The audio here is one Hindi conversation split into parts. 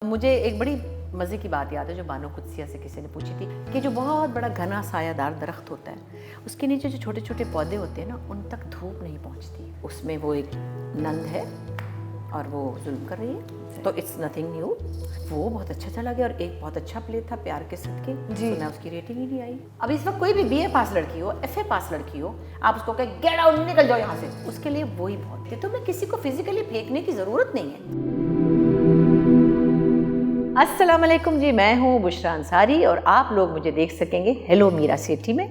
मुझे एक बड़ी मज़े की बात याद है जो बानो कुदसिया से किसी ने पूछी थी कि जो बहुत बड़ा घना सायादार दरख्त होता है उसके नीचे जो छोटे छोटे पौधे होते हैं ना उन तक धूप नहीं पहुंचती। उसमें वो एक नंद है और वो जुल्म कर रही है, तो इट्स नथिंग न्यू। वो बहुत अच्छा चला गया और एक बहुत अच्छा प्ले था प्यार के सदके जी, तो ना उसकी रेटिंग ही नहीं आई। अब इस वक्त कोई भी BA पास लड़की हो, FA पास लड़की हो, आप उसको कहें गेट आउट, निकल जाओ यहाँ से, उसके लिए वही बहुत है। तो मैं किसी को फिजिकली फेंकने की ज़रूरत नहीं है। अस्सलाम वालेकुम जी, मैं हूँ बुशरा अंसारी और आप लोग मुझे देख सकेंगे हेलो मीरा सेठी में।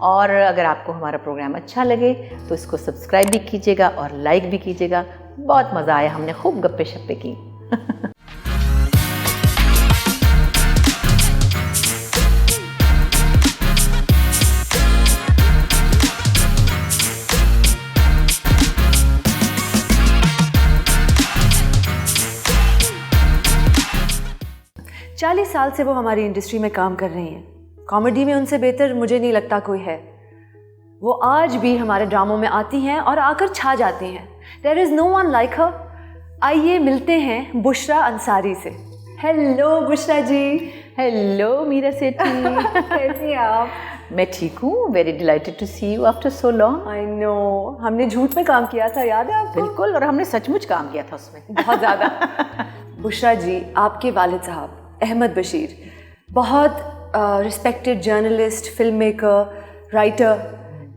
और अगर आपको हमारा प्रोग्राम अच्छा लगे तो इसको सब्सक्राइब भी कीजिएगा और लाइक भी कीजिएगा। बहुत मज़ा आया, हमने खूब गप्पे शप्पे की। 40 साल से वो हमारी इंडस्ट्री में काम कर रही हैं। कॉमेडी में उनसे बेहतर मुझे नहीं लगता कोई है। वो आज भी हमारे ड्रामों में आती हैं और आकर छा जाती हैं। There is no one like her. आइए मिलते हैं बुशरा अंसारी से। हेलो बुशरा जी। हेलो मीरा सेठी। कैसी हैं आप? मैं ठीक हूँ, very delighted to see you after so long. I know, हमने झूठ में काम किया था, याद है आपको? बिल्कुल, और हमने सचमुच काम किया था उसमें बहुत ज़्यादा। बुशरा जी, आपके वालिद साहब अहमद बशीर बहुत respected journalist, film maker, writer,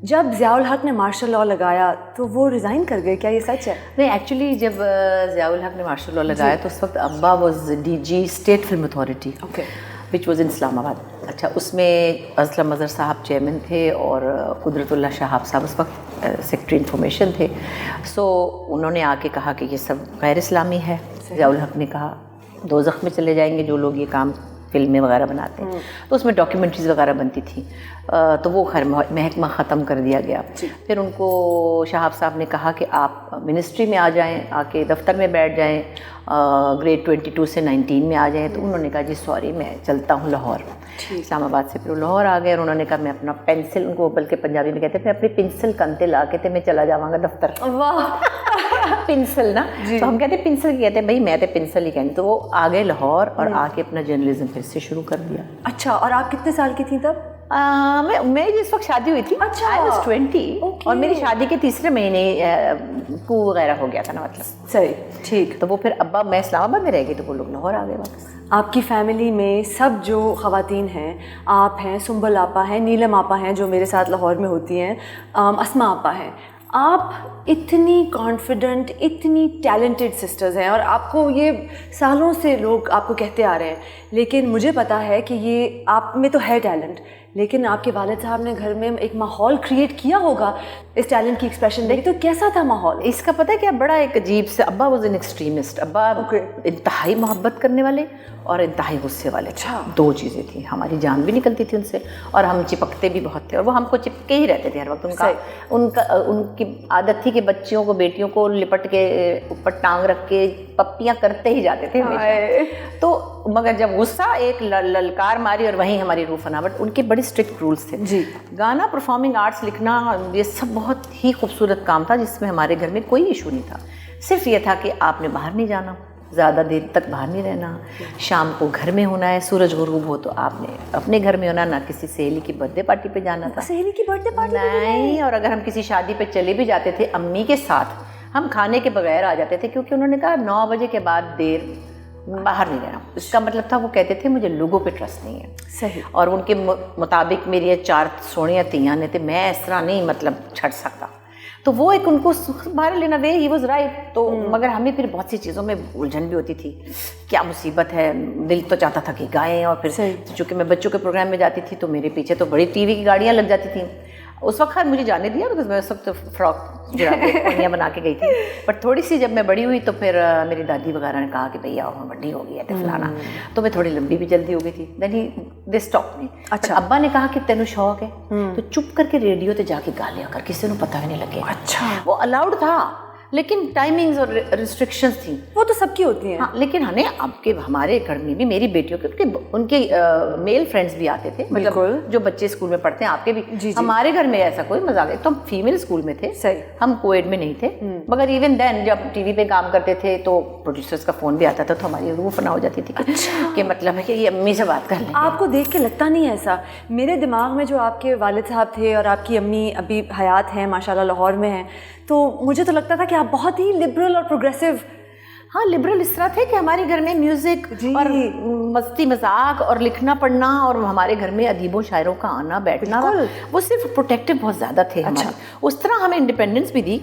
जब ज़ियाउल हक ने मार्शल लॉ लगाया तो वो रिज़ाइन कर गए, क्या ये सच है? नहीं, एक्चुअली जब ज़ियाउल हक ने मार्शल लॉ लगाया तो उस वक्त अब्बा was DG state film authority, okay, which was in Islamabad. अच्छा, उसमें असलम अज़हर साहब चेयरमैन थे और कुदरतुल्ला शहाब साहब उस वक्त सेक्रेटरी इंफॉर्मेशन थे। सो उन्होंने आके कहा कि ये सब गैर इस्लामी है। ज़ियाउल हक ने कहा दोज़ख में चले जाएंगे जो लोग ये काम फिल्में वगैरह बनाते हैं। तो उसमें डॉक्यूमेंट्रीज़ वगैरह बनती थी, तो वो खैर महकमा ख़त्म कर दिया गया। फिर उनको शहाब साहब ने कहा कि आप मिनिस्ट्री में आ जाएं, आके दफ्तर में बैठ जाएं, ग्रेड 22 से 19 में आ जाएं। तो उन्होंने कहा जी सॉरी, मैं चलता हूँ लाहौर। इस्लामाबाद से फिर लाहौर आ गए और उन्होंने कहा मैं अपना पेंसिल, उनको बल्कि पंजाबी में कहते थे, अपनी पेंसिल कंते ला के मैं चला जाऊँगा दफ्तर। वाह। पेंसिल ना, तो हम कहते पेंसिल कहते हैं, भाई मैं तो पेंसिल ही कहती। तो वो आ गए लाहौर और आके अपना जर्नलिज्म फिर से शुरू कर दिया। अच्छा, और आप कितने साल की थी तब? मेरी जिस वक्त शादी हुई थी, अच्छा, I was 20, और मेरी शादी के तीसरे महीने कू वगैरह हो गया था ना, मतलब सही, ठीक। तो वो फिर अब्बा, मैं इस्लामाबाद में रह गई तो वो लोग लाहौर आ गए वापस। आपकी फैमिली में सब जो ख़वातीन हैं, आप हैं, सुंबल आपा हैं, नीलम आपा हैं जो मेरे साथ लाहौर में होती हैं, अस्मा आपा हैं, आप इतनी कॉन्फिडेंट, इतनी टैलेंटेड सिस्टर्स हैं और आपको ये सालों से लोग आपको कहते आ रहे हैं, लेकिन मुझे पता है कि ये आप में तो है टैलेंट, लेकिन आपके वालिद साहब ने घर में एक माहौल क्रिएट किया होगा इस टैलेंट की एक्सप्रेशन देख। तो कैसा था माहौल? इसका पता है क्या, बड़ा एक अजीब से, अब्बा वाज एन एक्सट्रीमिस्ट। अब्बा इंतहाई मोहब्बत करने वाले और इंतहाई गुस्से वाले। अच्छा, दो चीज़ें थी। हमारी जान भी निकलती थी उनसे और हम चिपकते भी बहुत थे और वो हमको चिपके ही रहते थे हर वक्त। उनकी आदत थी कि बच्चियों को, बेटियों को लिपट के ऊपर टांग रख के पप्पियाँ करते ही जाते थे हमेशा। तो मगर जब गुस्सा एक ललकार मारी और वहीं हमारी रूह फना। बट उनके बड़े स्ट्रिक्ट रूल्स थे जी। गाना, परफॉर्मिंग आर्ट्स, लिखना, ये सब बहुत ही खूबसूरत काम था जिसमें हमारे घर में कोई इशू नहीं था। सिर्फ ये था कि आपने बाहर नहीं जाना, ज़्यादा देर तक बाहर नहीं रहना, शाम को घर में होना है, सूरज गुरूब हो तो आपने अपने घर में होना, ना किसी सहेली की बर्थडे पार्टी पे जाना था। सहेली की बर्थडे पार्टी नहीं, और अगर हम किसी शादी पे चले भी जाते थे अम्मी के साथ, हम खाने के बगैर आ जाते थे क्योंकि उन्होंने कहा 9 बजे के बाद देर बाहर नहीं रहना। इसका मतलब था वो कहते थे मुझे लोगों पे ट्रस्ट नहीं है। सही। और उनके मुताबिक मेरी 4 सोनिया तियाँ ने थे, मैं इस तरह नहीं मतलब छट सकता। तो वो एक उनको बाहर लेना, वे ही वाज राइट। तो मगर हमें फिर बहुत सी चीज़ों में उलझन भी होती थी, क्या मुसीबत है, दिल तो चाहता था कि गाएं। और फिर चूँकि मैं बच्चों के प्रोग्राम में जाती थी तो मेरे पीछे तो बड़ी TV की गाड़ियाँ लग जाती थी। उस वक्त खैर मुझे जाने दिया बिकॉज मैं उस वक्त फ्रॉक जुराबियाँ बना के गई थी। पर थोड़ी सी जब मैं बड़ी हुई तो फिर मेरी दादी वगैरह ने कहा कि भैया मैं बड़ी हो गई है तो फलाना, तो मैं थोड़ी लंबी भी जल्दी हो गई थी। देन ही दे स्टॉप मी। अच्छा, अब्बा ने कहा कि तेनू शौक है तो चुप करके रेडियो ते जाके गा लिया कर, किसी को पता भी नहीं लगे। अच्छा, वो अलाउड था लेकिन टाइमिंग्स और रिस्ट्रिक्शंस थी। वो तो सबकी होती हैं। हाँ, लेकिन हमारे घर में भी मेरी बेटियों के उनके मेल फ्रेंड्स भी आते थे, मतलब जो बच्चे स्कूल में पढ़ते हैं आपके भी। जी, हमारे घर में ऐसा कोई मजाक है, तो हम फीमेल स्कूल में थे, सही, हम कोएड में नहीं थे। मगर इवन देन जब टीवी पे काम करते थे तो प्रोड्यूसर्स का फोन भी आता था, तो हमारी रूह फना हो जाती थी कि मतलब है कि ये अम्मी से बात कर लें। आपको देख के लगता नहीं है ऐसा? मेरे दिमाग में जो आपके वालिद साहब थे और आपकी अम्मी अभी हयात हैं माशाल्लाह, लाहौर में हैं, तो मुझे तो लगता था कि आप बहुत ही लिबरल और प्रोग्रेसिव। हाँ, लिबरल इस तरह थे कि हमारे घर में म्यूजिक और मस्ती मजाक और लिखना पढ़ना, और हमारे घर में अदीबों शायरों का आना बैठना, वो सिर्फ प्रोटेक्टिव बहुत ज़्यादा थे। अच्छा। उस तरह हमें इंडिपेंडेंस भी दी,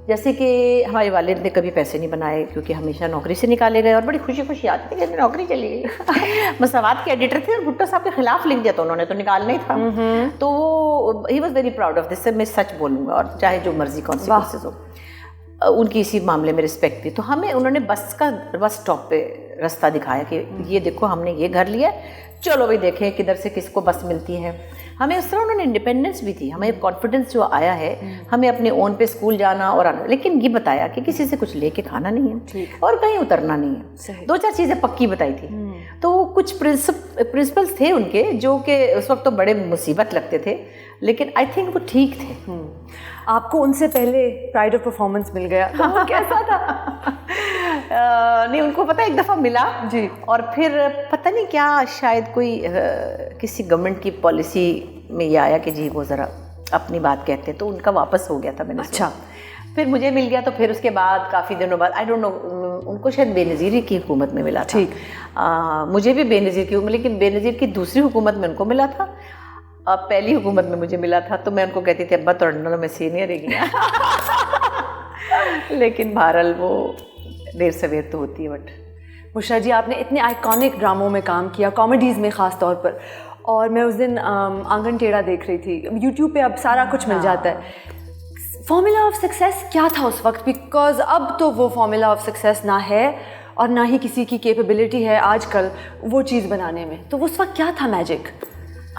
जैसे कि हमारे वालिद ने कभी पैसे नहीं बनाए क्योंकि हमेशा नौकरी से निकाले गए, और बड़ी खुशी खुशी आती थी कि नौकरी चली गई। मसावात के एडिटर थे और भुट्टो साहब के खिलाफ लिख दिया, तो उन्होंने तो निकालना ही था। तो he was very proud of this. मैं सच बोलूँगा, और चाहे जो मर्जी कॉन्सिक्वेंसेस हो, उनकी इसी मामले में रिस्पेक्ट थी। तो हमें उन्होंने बस स्टॉप पे रास्ता दिखाया कि ये देखो हमने ये घर लिया, चलो भाई देखें किधर से किसको बस मिलती है। हमें उस तरह उन्होंने इंडिपेंडेंस भी थी, हमें कॉन्फिडेंस जो आया है, हमें अपने ओन पे स्कूल जाना और आना, लेकिन ये बताया कि किसी से कुछ लेके खाना नहीं है और कहीं उतरना नहीं है। 2-4 चीज़ें पक्की बताई थी। तो कुछ प्रिंसिपल्स थे उनके जो कि उस वक्त तो बड़े मुसीबत लगते थे, लेकिन आई थिंक वो ठीक थे। आपको उनसे पहले प्राइड ऑफ परफॉर्मेंस मिल गया, तो वो कैसा था? नहीं, उनको पता एक दफ़ा मिला जी, और फिर पता नहीं क्या, शायद कोई किसी गवर्नमेंट की पॉलिसी में ये आया कि जी वो ज़रा अपनी बात कहते, तो उनका वापस हो गया था। मैंने अच्छा, फिर मुझे मिल गया, तो फिर उसके बाद काफ़ी दिनों बाद, आई डोंट नो, उनको शायद बेनज़ीर की हुकूमत में मिला था। ठीक, मुझे भी बेनज़ीर की, लेकिन बेनज़ीर की दूसरी हुकूमत में उनको मिला था, पहली हुकूमत में मुझे मिला था। तो मैं उनको कहती थी अब्बा तो मैं सीनियर ही गया। लेकिन बहरहाल वो देर सवेर तो होती है। बट बुशरा जी, आपने इतने आइकॉनिक ड्रामों में काम किया, कॉमेडीज़ में ख़ास तौर पर, और मैं उस दिन आंगन टेढ़ा देख रही थी, यूट्यूब पे अब सारा कुछ मिल जाता है। फॉर्मूला ऑफ सक्सेस क्या था उस वक्त? बिकॉज अब तो वो फॉर्मूला ऑफ सक्सेस ना है और ना ही किसी की कैपेबिलिटी है आजकल वो चीज़ बनाने में, तो उस वक्त क्या था मैजिक?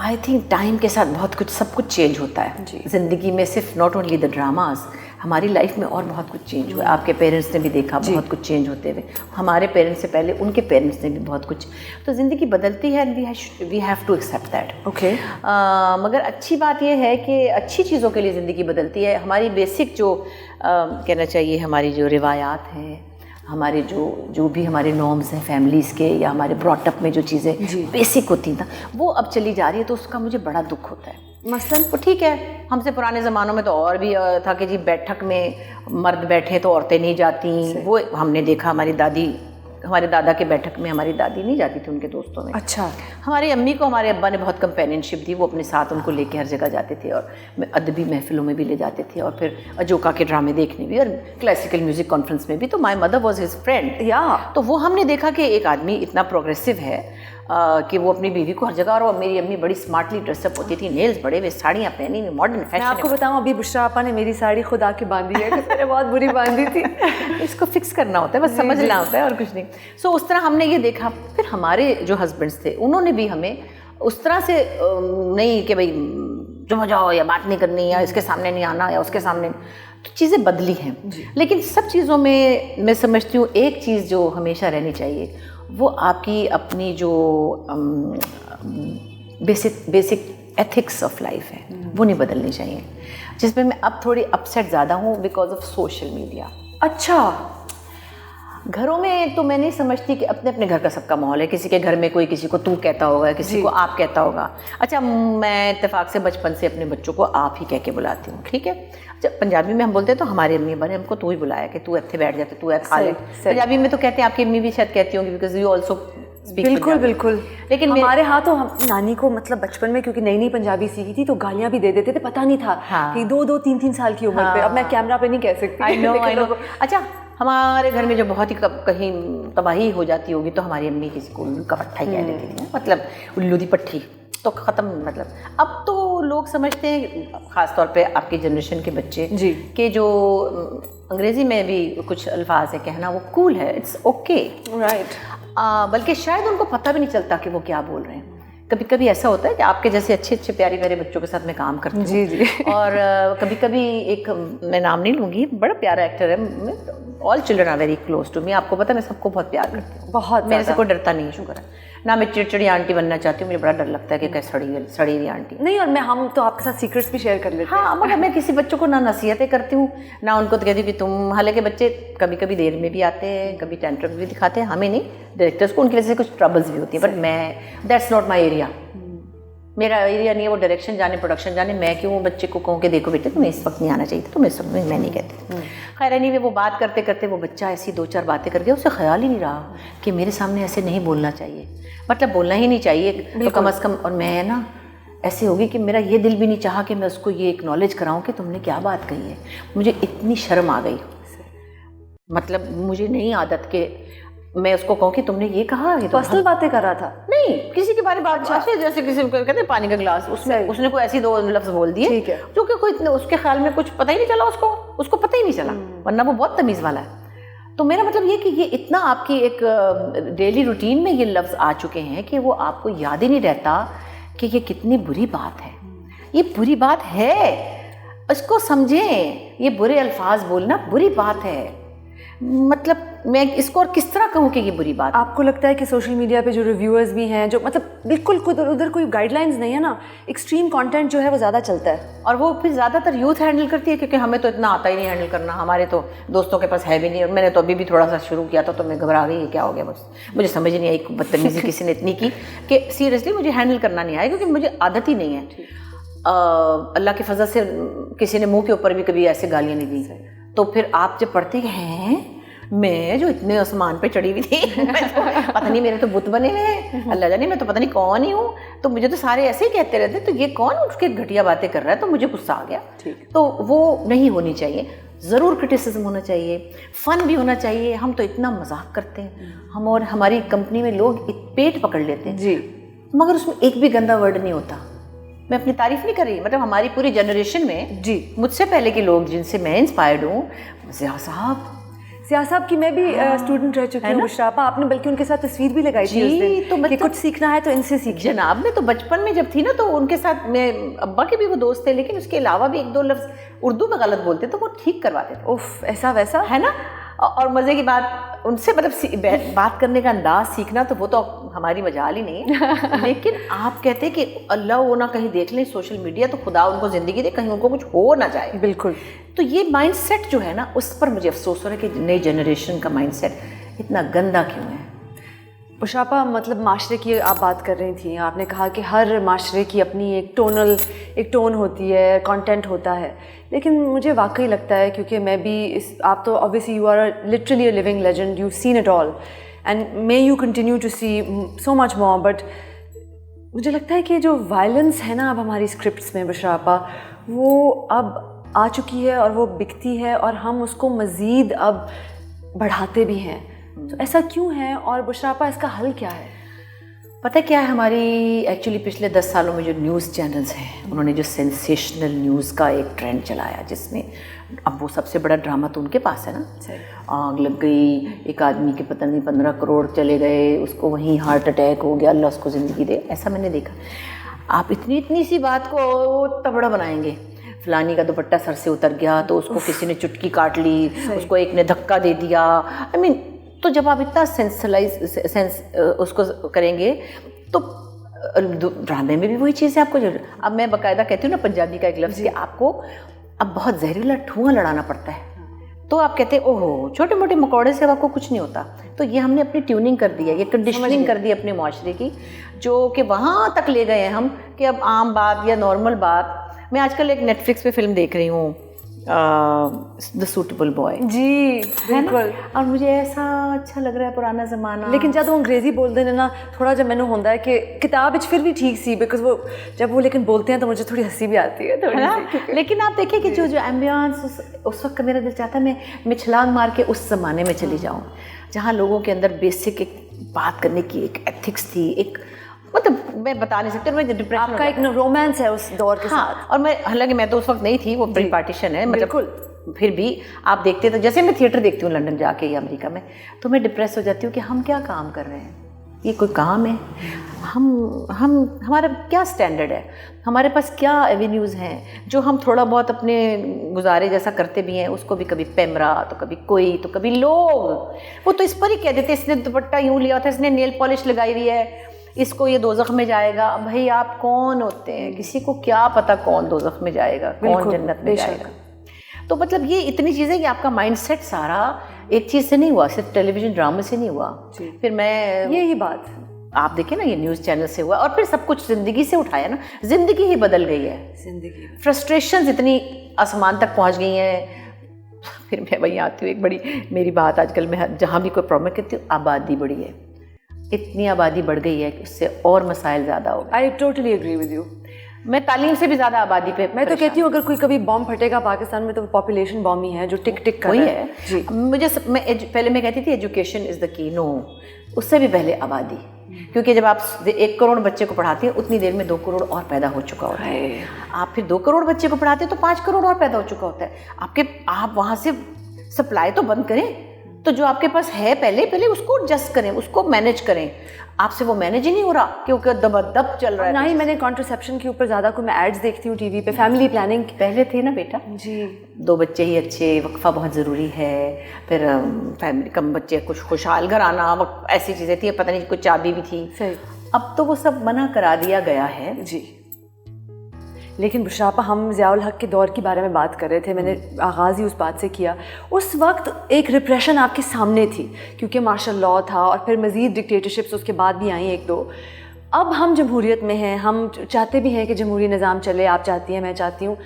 आई थिंक टाइम के साथ बहुत कुछ, सब कुछ चेंज होता है ज़िंदगी में, सिर्फ नॉट ओनली द ड्रामाज, हमारी लाइफ में और बहुत कुछ चेंज हुआ है। आपके पेरेंट्स ने भी देखा बहुत कुछ चेंज होते हुए, हमारे पेरेंट्स से पहले उनके पेरेंट्स ने भी बहुत कुछ, तो ज़िंदगी बदलती है, we have to accept that. Okay, मगर अच्छी बात यह है कि अच्छी चीज़ों के लिए ज़िंदगी बदलती है। हमारी बेसिक जो कहना चाहिए, हमारी जो रिवायात हैं, हमारे जो भी हमारे नॉर्म्स हैं फैमिलीज़ के, या हमारे ब्रॉटअप में जो चीज़ें बेसिक होती ना, वो अब चली जा रही है, तो उसका मुझे बड़ा दुख होता है। मसलन वो ठीक है, हमसे पुराने ज़मानों में तो और भी था कि जी बैठक में मर्द बैठे तो औरतें नहीं जाती, वो हमने देखा। हमारे दादा के बैठक में हमारी दादी नहीं जाती थी उनके दोस्तों में। अच्छा, हमारी अम्मी को हमारे अब्बा ने बहुत कंपेनियनशिप दी, वो अपने साथ उनको लेके हर जगह जाते थे, और अदबी महफिलों में भी ले जाते थे, और फिर अजोका के ड्रामे देखने भी, और क्लासिकल म्यूज़िक कॉन्फ्रेंस में भी। तो my mother was his friend, या तो वो हमने देखा कि एक आदमी इतना प्रोग्रेसिव है कि वो अपनी बीवी को हर जगह, और मेरी अम्मी बड़ी स्मार्टली ड्रेसअप होती थी, नेल्स बड़े हुए, साड़ियाँ पहनी हुई, मॉडर्न फैशन। मैं आपको बताऊँ, अभी बुशरा आपा ने मेरी साड़ी खुद आके बांधी है, मैंने बहुत बुरी बांधी थी। इसको फिक्स करना होता है, बस समझना होता है और कुछ नहीं। सो उस तरह हमने ये देखा। फिर हमारे जो हस्बैंड्स थे उन्होंने भी हमें उस तरह से नहीं कि भाई चुप जाओ या बात नहीं करनी या इसके सामने नहीं आना या उसके सामने, तो चीज़ें बदली हैं। लेकिन सब चीज़ों में मैं समझती हूँ एक चीज़ जो हमेशा रहनी चाहिए, वो आपकी अपनी जो बेसिक एथिक्स ऑफ लाइफ है, वो नहीं बदलनी चाहिए, जिसमें मैं अब थोड़ी अपसेट ज़्यादा हूँ बिकॉज ऑफ सोशल मीडिया। अच्छा, घरों में तो मैं नहीं समझती कि अपने अपने घर का सबका माहौल है, किसी के घर में कोई किसी को तू कहता होगा, किसी को आप कहता होगा। अच्छा, मैं इत्तेफाक से बचपन से अपने बच्चों को आप ही कह के बुलाती हूँ, ठीक है। जब पंजाबी में हम बोलते हैं तो हमारी अम्मी ने हमको तू ही बुलाया कि तू ਇੱਥੇ बैठ जाते, तू खा ले। पंजाबी में तो कहते हैं, आपकी अम्मी भी शायद कहती होंगी, बिकॉज यू ऑल्सो स्पीक। बिल्कुल बिल्कुल। लेकिन हमारे यहाँ तो हम नानी को मतलब बचपन में, क्योंकि नई नई पंजाबी सीखी थी, तो गालियाँ भी दे देते थे, पता नहीं था कि 2-2, 3-3 साल की उम्र पे। अब मैं कैमरा पे नहीं कह सकती। I know. अच्छा, हमारे घर में जो बहुत ही कहीं तबाही हो जाती होगी तो हमारी अम्मी किसी को उल्लू का पट्टा ही कह देती थी, मतलब उल्लू दी पट्टी, तो ख़त्म। मतलब अब तो लोग समझते हैं, ख़ास तौर पे आपकी जनरेशन के बच्चे जी, कि जो अंग्रेज़ी में भी कुछ अल्फाज है कहना वो कूल है, इट्स ओके, राइट। बल्कि शायद उनको पता भी नहीं चलता कि वो क्या बोल रहे हैं, कभी कभी ऐसा होता है कि आपके जैसे अच्छे अच्छे प्यारे प्यारे बच्चों के साथ मैं काम करती हूँ। जी जी। और कभी कभी एक, मैं नाम नहीं लूँगी, बड़ा प्यारा एक्टर है, all children are very close to me, आपको पता है मैं सबको बहुत प्यार करती हूँ, बहुत मेरे से कोई डरता नहीं है, शुक्र है ना। मैं चिड़चिड़ी आंटी बनना चाहती हूँ, मुझे बड़ा डर लगता है कि क्या सड़ी हुई आंटी नहीं, और हम तो आपके साथ सीक्रेट्स भी शेयर कर लेते हैं। हाँ, मगर मैं किसी बच्चों को ना नसीहतें करती हूँ ना उनको तो कहती हूँ कि तुम, हालांकि बच्चे कभी कभी देर में भी आते हैं, कभी टेंट्रम भी दिखाते हैं, हमें नहीं, डायरेक्टर्स को उनकी वजह से कुछ ट्रबल्स भी होती हैं, बट मैं, दैट्स नॉट माई एरिया, मेरा एरिया नहीं है वो डायरेक्शन जाने, प्रोडक्शन जाने। मैं क्यों बच्चे को कहूँ कि देखो बेटे तुम्हें इस वक्त नहीं आना चाहिए, तुम्हें इस वक्त मैं नहीं कहती। खैर नहीं, वो बात करते करते वो बच्चा ऐसी 2-4 बातें कर गया, उसे ख्याल ही नहीं रहा कि मेरे सामने ऐसे नहीं बोलना चाहिए, मतलब बोलना ही नहीं चाहिए तो कम अज़ कम। और मैं ना ऐसे होगी कि मेरा ये दिल भी नहीं चाहा कि मैं उसको ये एक्नॉलेज कराऊँ कि तुमने क्या बात कही है। मुझे इतनी शर्म आ गई, मतलब मुझे नहीं आदत के मैं उसको कहूँ कि तुमने ये कहा, ये तो पर्सनल बातें कर रहा था, नहीं किसी के बारे में बात, जैसे किसी को कहते हैं पानी का गिलास, उसने कोई ऐसी 2 लफ्ज बोल दिए, ठीक है, जो कि कोई उसके ख्याल में कुछ पता ही नहीं चला, उसको पता ही नहीं चला, वरना वो बहुत तमीज़ वाला है। तो मेरा मतलब ये कि ये इतना आपकी एक डेली रूटीन में ये लफ्ज़ आ चुके हैं कि वो आपको याद ही नहीं रहता कि ये कितनी बुरी बात है। ये बुरी बात है, इसको समझें, ये बुरे अल्फाज बोलना बुरी बात है। मतलब मैं इसको और किस तरह कहूँ कि ये बुरी बात। आपको लगता है कि सोशल मीडिया पे जो रिव्यूअर्स भी हैं, जो मतलब बिल्कुल उधर कोई गाइडलाइंस नहीं है ना, एक्सट्रीम कंटेंट जो है वो ज़्यादा चलता है, और वो फिर ज़्यादातर यूथ हैंडल करती है, क्योंकि हमें तो इतना आता ही नहीं हैंडल करना, हमारे तो दोस्तों के पास है भी नहीं। और मैंने तो अभी भी थोड़ा सा शुरू किया था तो मैं घबरा गई, क्या हो गया, बस मुझे समझ नहीं आई, बदतमीजी किसी ने इतनी की कि सीरियसली मुझे हैंडल करना नहीं आया, क्योंकि मुझे आदत ही नहीं है। अल्लाह की फजल से किसी ने मुँह के ऊपर भी कभी ऐसे गालियाँ नहीं दी, तो फिर आप जब पढ़ते हैं मैं जो इतने आसमान पे चढ़ी हुई थी मैं तो, पता नहीं मेरे तो बुत बने हुए हैं, अल्लाह जाने मैं तो पता नहीं कौन ही हूँ, तो मुझे तो सारे ऐसे ही कहते रहते, तो ये कौन उसके घटिया बातें कर रहा है, तो मुझे गुस्सा आ गया। तो वो नहीं होनी चाहिए, ज़रूर क्रिटिसिज्म होना चाहिए, फ़न भी होना चाहिए। हम तो इतना मजाक करते हैं, हम और हमारी कंपनी में लोग पेट पकड़ लेते हैं जी, मगर उसमें एक भी गंदा वर्ड नहीं होता। मैं अपनी तारीफ नहीं कर रही, मतलब हमारी पूरी जनरेशन में जी मुझसे पहले के लोग जिनसे मैं इंस्पायर्ड हूँ, सिया साहब की मैं भी स्टूडेंट रह चुकी हूँ बुशरापा, आपने बल्कि उनके साथ तस्वीर भी लगाई थी उस दिन, तो मतलब कुछ सीखना है तो इनसे सीखिए। जनाब मैं तो बचपन में जब थी ना, तो उनके साथ मैं, अब्बा के भी वो दोस्त थे, लेकिन उसके अलावा भी 1-2 लफ्ज़ उर्दू में गलत बोलते तो वो ठीक करवाते थे। उफ, ऐसा वैसा है ना। और मज़े की बात, उनसे मतलब बात करने का अंदाज सीखना, तो वो तो हमारी मजाल ही नहीं है। लेकिन आप कहते हैं कि अल्लाह वो ना कहीं देख लें सोशल मीडिया, तो खुदा उनको ज़िंदगी दे, कहीं उनको कुछ हो ना जाए। बिल्कुल। तो ये माइंडसेट जो है ना, उस पर मुझे अफसोस हो रहा है कि नई जनरेशन का माइंडसेट इतना गंदा क्यों है। बुशरापा, मतलब माशरे की आप बात कर रही थी, आपने कहा कि हर माशरे की अपनी एक टोन होती है, कंटेंट होता है, लेकिन मुझे वाकई लगता है, क्योंकि मैं भी आप तो obviously you are literally a living legend, you seen it all and may you continue to see so much more, but मुझे लगता है कि जो वायलेंस है ना अब हमारी स्क्रिप्ट्स में बुशरापा, वो अब आ चुकी है और वो बिकती है, और हम उसको मज़ीद अब बढ़ाते भी हैं। तो ऐसा क्यों है, और बुशरापा इसका हल क्या है? पता क्या है, हमारी एक्चुअली पिछले 10 सालों में जो न्यूज़ चैनल्स हैं, उन्होंने जो सेंसेशनल न्यूज़ का एक ट्रेंड चलाया, जिसमें अब वो सबसे बड़ा ड्रामा तो उनके पास है ना। आग लग गई, एक आदमी के पता नहीं 15 करोड़ चले गए, उसको वहीं हार्ट अटैक हो गया, अल्लाह उसको ज़िंदगी दे, ऐसा मैंने देखा। आप इतनी सी बात को तबड़ा बनाएंगे, फलानी का दुपट्टा सर से उतर गया तो उसको किसी ने चुटकी काट ली, उसको एक ने धक्का दे दिया। आई मीन, तो जब आप इतना उसको करेंगे, तो ड्रामे में भी वही चीज़ है। आपको जो अब मैं बाकायदा कहती हूँ ना, पंजाबी का एक लफ्ज़, कि आपको अब बहुत जहरीला धुआं लड़ाना पड़ता है, तो आप कहते हैं ओहो छोटे मोटे मकौड़े से आपको कुछ नहीं होता। तो ये हमने अपनी ट्यूनिंग कर दी है, ये कंडीशनिंग कर दी अपने माशरे की, जो कि वहाँ तक ले गए हैं हम कि अब आम बात या नॉर्मल बात। मैं आजकल एक नेटफ्लिक्स पे फिल्म देख रही हूँ, द सूटेबल बॉय। जी बिल्कुल, और मुझे ऐसा अच्छा लग रहा है पुराना ज़माना। लेकिन जब वो अंग्रेज़ी बोलते हैं ना, थोड़ा जब मैंने होता है कि किताब फिर भी ठीक सी, बिकॉज वो जब वो लेकिन बोलते हैं तो मुझे थोड़ी हंसी भी आती है थोड़ी सी। लेकिन आप देखिए कि जो एम्बियंस उस वक्त मेरा दिल चाहता है मैं छलांग मार के उस ज़माने में चली जाऊँ, जहाँ लोगों के अंदर बेसिक एक बात करने की एक एथिक्स थी, एक मतलब मैं बता नहीं सकती, मैं डिप्रेशन, आपका एक रोमांस है उस दौर के साथ। और मैं, हालांकि मैं तो उस वक्त नहीं थी, वो प्री पार्टीशन है, मतलब फिर भी आप देखते, तो जैसे मैं थिएटर देखती हूँ लंदन जाके या अमेरिका में, तो मैं डिप्रेस हो जाती हूँ कि हम क्या काम कर रहे हैं, ये कोई काम है? हम हमारा क्या स्टैंडर्ड है? हमारे पास क्या एवेन्यूज़ हैं जो हम थोड़ा बहुत अपने गुजारे जैसा करते भी हैं, उसको भी कभी पैमरा तो कभी कोई तो कभी लोग, वो तो इस पर ही कह देते इसने दुपट्टा यूँ लिया था, इसने नेल पॉलिश लगाई हुई है, इसको ये दोज़ख में जाएगा। भाई आप कौन होते हैं? किसी को क्या पता कौन दोज़ख में जाएगा, कौन जन्नत में जाएगा? तो मतलब ये इतनी चीज़ें कि आपका माइंडसेट सारा एक चीज़ से नहीं हुआ, सिर्फ टेलीविज़न ड्रामे से नहीं हुआ। फिर मैं यही बात आप देखें ना, ये न्यूज़ चैनल से हुआ, और फिर सब कुछ ज़िंदगी से उठाया ना, ज़िंदगी ही बदल गई है। जिंदगी फ्रस्ट्रेशंस इतनी आसमान तक पहुंच गई हैं। फिर मैं वहीं आती हूँ, एक बड़ी मेरी बात आजकल मैं जहाँ भी कोई प्रॉब्लम कहती हूँ, आबादी बढ़ी है, इतनी आबादी बढ़ गई है कि उससे और मसाइल ज़्यादा हो गए। I totally agree with you. मैं तालीम से भी ज़्यादा आबादी पे मैं तो कहती हूँ अगर कोई कभी बॉम्ब फटेगा पाकिस्तान में तो पॉपुलेशन बॉम्ब ही है जो टिक टिक कर वही रहा है जी। पहले मैं कहती थी education is the key, no, उससे भी पहले आबादी, क्योंकि जब आप 1 करोड़ बच्चे को पढ़ाते हैं उतनी देर में 2 करोड़ और पैदा हो चुका होता है। आप फिर 2 करोड़ बच्चे को पढ़ाते हैं तो 5 करोड़ और पैदा हो चुका होता है। आप वहाँ से सप्लाई तो बंद करें, तो जो आपके पास है पहले उसको एडजस्ट करें, उसको मैनेज करें। आपसे वो मैनेज ही नहीं हो रहा क्योंकि दब चल रहा है। ना ही मैंने कॉन्ट्रासेप्शन के ऊपर ज़्यादा मैं एड्स देखती हूँ टीवी पे, फैमिली प्लानिंग पहले थे ना बेटा जी, 2 बच्चे ही अच्छे, वक्फा बहुत ज़रूरी है, फिर फैमिली कम बच्चे कुछ खुशहाल घर आना, ऐसी चीज़ें थी, पता नहीं कुछ चाबी भी थी। सही। अब तो वो सब मना करा दिया गया है जी। लेकिन बुशरापा, हम ज़ियाउल हक के दौर के बारे में बात कर रहे थे, मैंने आगाज़ ही उस बात से किया। उस वक्त एक रिप्रेशन आपके सामने थी क्योंकि मार्शल लॉ था और फिर मज़ीद डिक्टेटरशिप्स उसके बाद भी आई 1-2। अब हम जमहूरियत में हैं, हम चाहते भी हैं कि जमहूरी निज़ाम चले, आप चाहती हैं, मैं चाहती हूँ,